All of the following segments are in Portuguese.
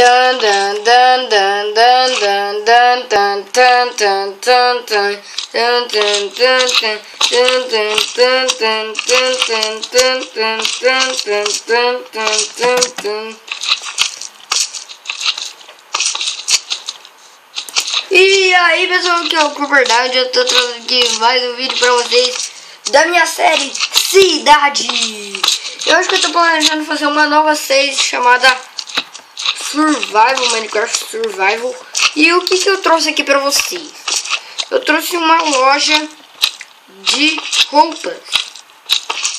Dan dan dan dan dan dan dan dan dan dan dan dan dan dan dan dan dan. E aí pessoal, que é o Coberdade, eu tô trazendo aqui mais um vídeo pra vocês da minha série Cidade. Eu acho que eu tô planejando fazer uma nova série chamada Survival, Minecraft Survival. E o que eu trouxe aqui pra vocês? Eu trouxe uma loja de roupas.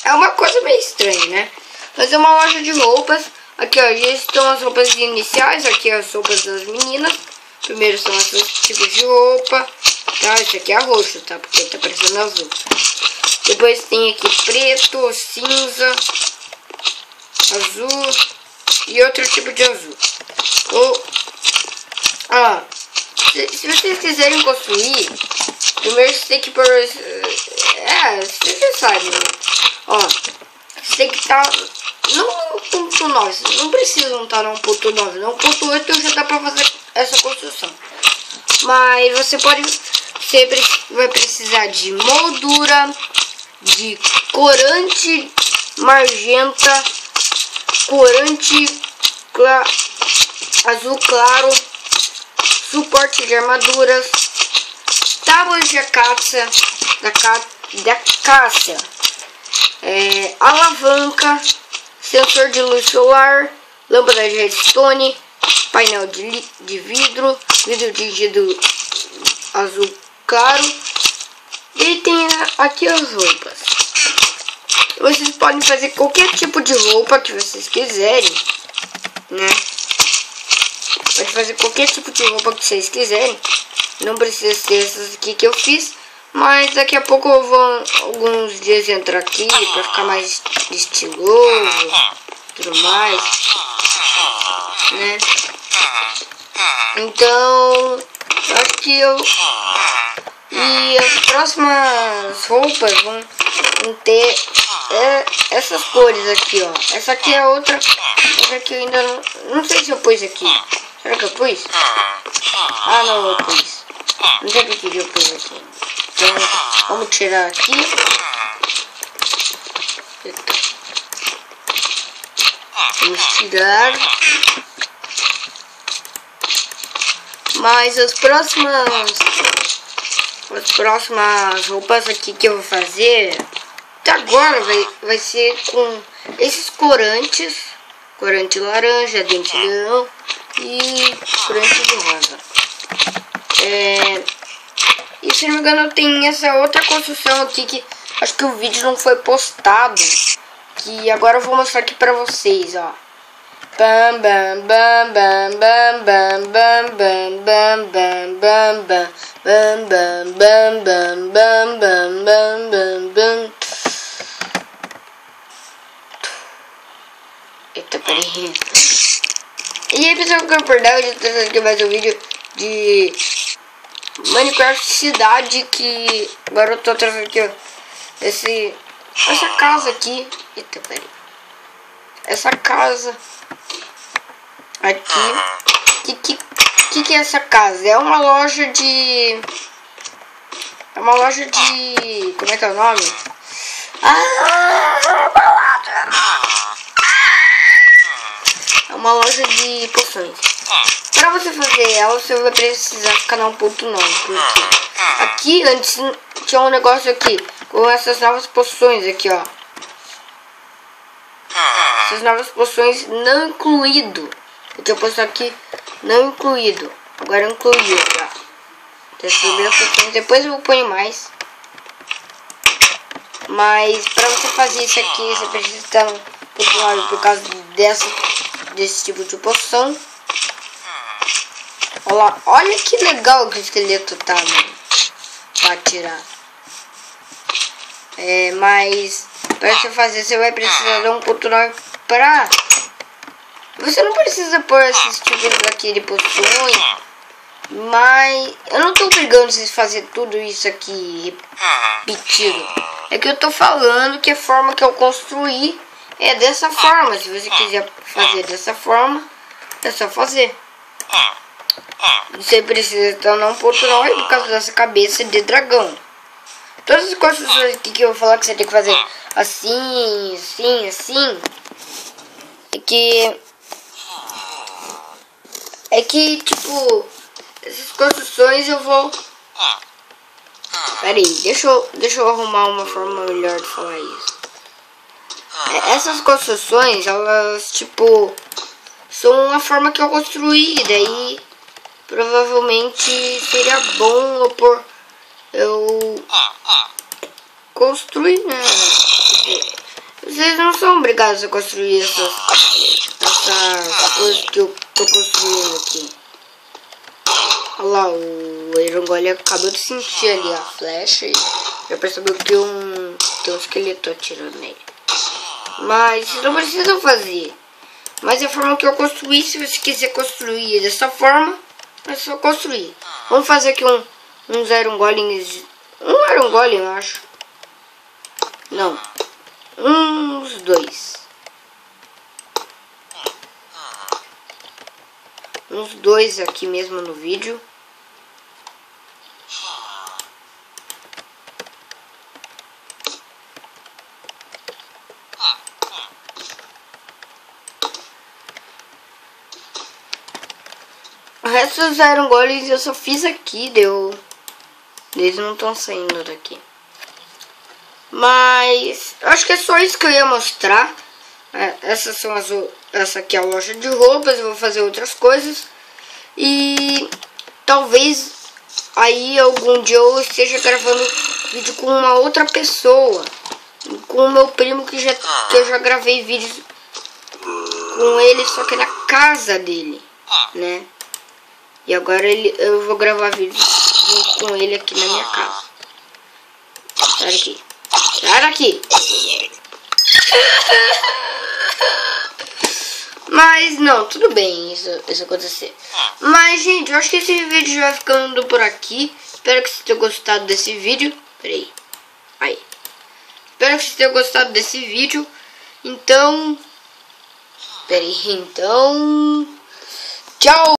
É uma coisa meio estranha, né? Mas é uma loja de roupas. Aqui ó, já estão as roupas iniciais, aqui as roupas das meninas. Primeiro são esses tipos de roupa, tá? Esse aqui é roxo, tá? Porque tá parecendo azul. Depois tem aqui preto, cinza, azul e outro tipo de azul. Se vocês quiserem construir, primeiro você tem que pôr... vocês já sabem, né? Ó, você tem que estar no 1.9, não precisa não estar no 1.9, no 1.8 já dá pra fazer essa construção. Mas você vai precisar de moldura, de corante magenta, corante azul claro, suporte de armaduras, tábuas de acácia, da acácia, alavanca, sensor de luz solar, lâmpada de redstone, painel de vidro tingido azul claro. E tem aqui as roupas. Vocês podem fazer qualquer tipo de roupa que vocês quiserem, né? Pode fazer qualquer tipo de roupa que vocês quiserem. Não precisa ser essas aqui que eu fiz. Mas daqui a pouco eu vou alguns dias entrar aqui para ficar mais estiloso, tudo mais, né? Então, acho que e as próximas roupas vão ter essas cores aqui, ó. Essa aqui é outra. Essa aqui eu ainda não sei se eu pus aqui. Será que eu pus? Ah, não, eu pus. Não sei o que eu pus aqui. Então, vamos tirar aqui. Vamos tirar. Mas as próximas roupas aqui que eu vou fazer agora vai ser com esses corantes, corante laranja, dente de leão e corante de rosa. E se não me engano tem essa outra construção aqui que acho que o vídeo não foi postado, que agora eu vou mostrar aqui pra vocês, ó. Bam bam bam bam bam bam bam bam bam bam bam bam bam bam bam bam bam bam bam bam. Eita, peraí. E aí pessoal, que eu perdi, hoje eu tô trazendo aqui mais um vídeo de Minecraft Cidade, que agora eu tô trazendo aqui, ó, essa casa aqui. Eita, peraí. Essa casa aqui, que é essa casa? É uma loja de... como é que é o nome? É uma loja de poções. Para você fazer ela, você vai precisar ficar no 1.9, porque aqui antes tinha um negócio aqui com essas novas poções aqui, ó. Essas novas poções não incluído. O que eu posto aqui não incluído. Agora incluiu, tá? Depois eu ponho mais. Mas para você fazer isso aqui, você precisa estar no popular por causa desse tipo de poção. Olha lá, olha que legal que o esqueleto tá, mano, pra atirar. Mas para você fazer, você vai precisar de 1.9 pra... Você não precisa pôr esses tipos aqui de poções, mas eu não tô obrigando vocês a fazer tudo isso aqui repetido. É que eu tô falando que a forma que eu construí é dessa forma. Se você quiser fazer dessa forma, É só fazer. Você precisa estar num ponto 9 por causa dessa cabeça de dragão. Todas as construções aqui que eu vou falar que você tem que fazer assim, assim, assim. É que tipo, essas construções eu vou... Pera aí, deixa eu arrumar uma forma melhor de falar isso. Essas construções, elas tipo, são uma forma que eu construí, daí provavelmente seria bom eu construir, né? Vocês não são obrigados a construir essas coisas que eu tô construindo aqui. Olha lá, o Iron Golem acabou de sentir ali a flecha e já percebeu que tem um esqueleto atirando nele. Mas vocês não precisam fazer. Mas a forma que eu construí, se você quiser construir dessa forma, é só construir. Vamos fazer aqui uns Iron Golems. Um Iron Golem, eu acho. Não. Uns 2. Uns 2 aqui mesmo no vídeo. O resto dos Iron Golems eu só fiz aqui, eles não estão saindo daqui. Mas eu acho que é só isso que eu ia mostrar. Essa aqui é a loja de roupas. Eu vou fazer outras coisas. E talvez aí algum dia eu esteja gravando vídeo com uma outra pessoa. Com o meu primo que eu já gravei vídeos com ele, só que na casa dele, né? E agora eu vou gravar vídeos junto com ele aqui na minha casa. Sai daqui. Sai daqui. Mas não, tudo bem isso acontecer. Mas, gente, eu acho que esse vídeo já vai ficando por aqui. Espero que vocês tenham gostado desse vídeo. Peraí. Aí. Espero que vocês tenham gostado desse vídeo. Então... Peraí, então... Tchau!